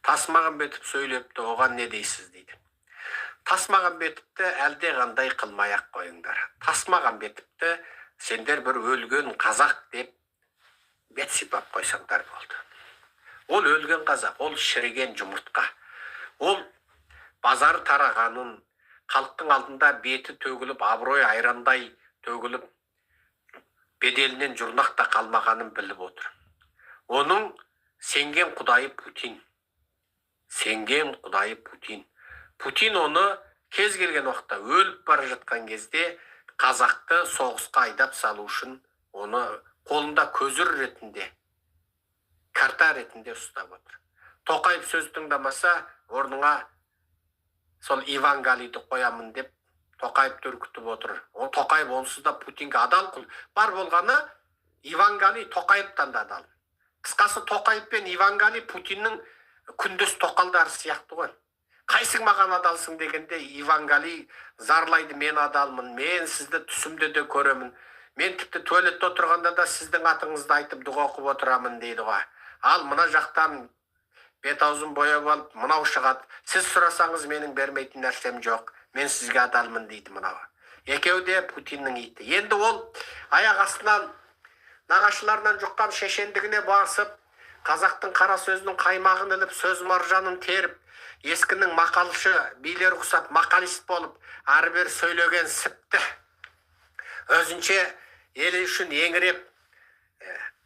Тасмағамбетов сөйлепті, оған не дейсіз дейді. Тасмағамбетовті әлде қандай қылмай-ақ қойыңдар. Тасмағамбетовті сендер бір өлген қазақ деп бет сипап қойсаңдар болды. Ол өлген қазақ, ол шіріген жұмыртқа. Ол базар тарағанын, халықтың алдында беті төгіліп, абырой айрандай төгіліп, беделінен жұрнақта қалмағанын біліп отыр. Оның сенген құдайы Путин. Сенген құдайы Путин. Путин оны кез келген уақытта өліп бара жатқан кезде қазақты соғысқа айдап салу үшін оны қолында көзір ретінде, карта ретінде ұстап отыр. Тоқаев сөз тыңдамаса, орныңа сол Ивангалиді қоямын деп Тоқаев үркітіп отыр. О, Тоқаев онсыз да Путинге адал құл. Бар болғаны Ивангали Тоқаевтан да адал. Қысқасы Тоқаев пен Ивангали Путиннің күндес тоқалдары сияқты ғой. Қайсың маған адалсың дегенде Ивангали зарлайды, мен адалмын, мен сізді түсімде де көремін. Мен тіпті туалетте отырғанда да сіздің атыңызды айтып дұға оқып отырамын дейді ғой. Ал мына жақтан бет аузын бояп алып, мынау шығады. Сіз сұрасаңыз менің бермейтін нәрсем жоқ. Мен сізге адалмын дейді мынау. Екеуі де Путиннің иті. Енді ол аяқ астынан нағашыларынан жұққан шешендігіне басып, қазақтың қара сөзінің қаймағын іліп, сөз маржанын теріп, ескінің мақалшы билер ұқсап мақалист болып, ары-бері сөйлеген сіпті. Өзінше елі үшін еңіреп,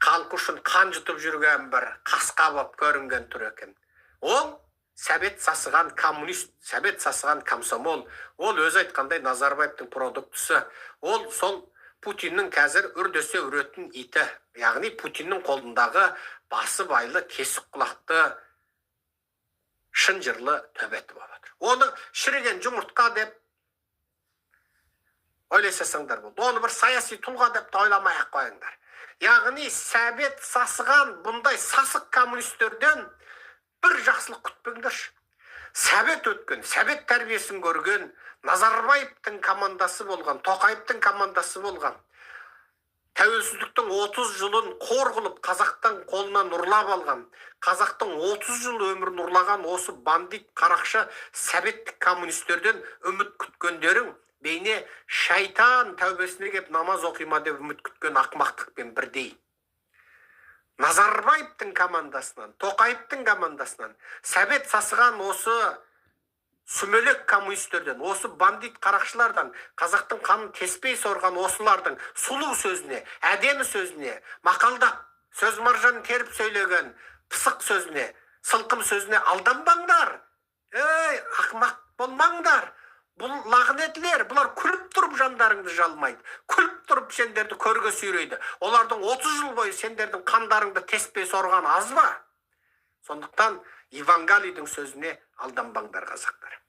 халқы үшін қан жұтып жүрген бір қасқа боп көрінген түр екен. Ол сәбет сасыған коммунист, сәбет сасыған комсомол. Ол өзі айтқандай Назарбаевтың продуктысы. Ол сол Путиннің қазір үрдесе үретін иті. Яғни Путиннің қолындағы басы байлы, кесік құлақты, шын жырлы төбеті болып отыр. Оны шіріген жұмыртқа деп ойласаңдар болды. Оны бір саяси тұлға деп ойламай-ақ қойыңдар. Яғни сәбет сасыған бұндай сасық коммунистерден бір жақсылық күтпеңдерші. Сәбет өткен, сәбет тәрбиесін көрген, Назарбаевтың командасы болған, Тоқаевтың командасы болған, тәуелсіздіктің 30 жылын қор қылып, қазақтың қолынан ұрлап алған, қазақтың 30 жыл өмірін ұрлаған осы бандит қарақшы сәбеттік коммунистерден үміт күткендерің бейне шайтан тәубесіне кеп намаз оқима деп үміт күткен ақмақтықпен бірдей. Назарбаевтың командасынан, Тоқаевтың командасынан сәбет сасыған осы сүмелек коммунистерден, осы бандит қарақшылардан, қазақтың қанын теспей сорған осылардың сұлу сөзіне, әдемі сөзіне, мақалдап, сөз маржанын теріп сөйлеген пысық сөзіне, сылқым сөзіне алданбаңдар. Ақмақ болмаңдар. Бұл лағнетлер, бұлар күліп тұрып жандарыңды жалмайды. Күліп тұрып сендерді көрге сүйрейді. Олардың 30 жыл бойы сендердің қандарыңды теспей сорған аз ба? Сондықтан Ивангалидің сөзіне алданбаңдар, қазақтар.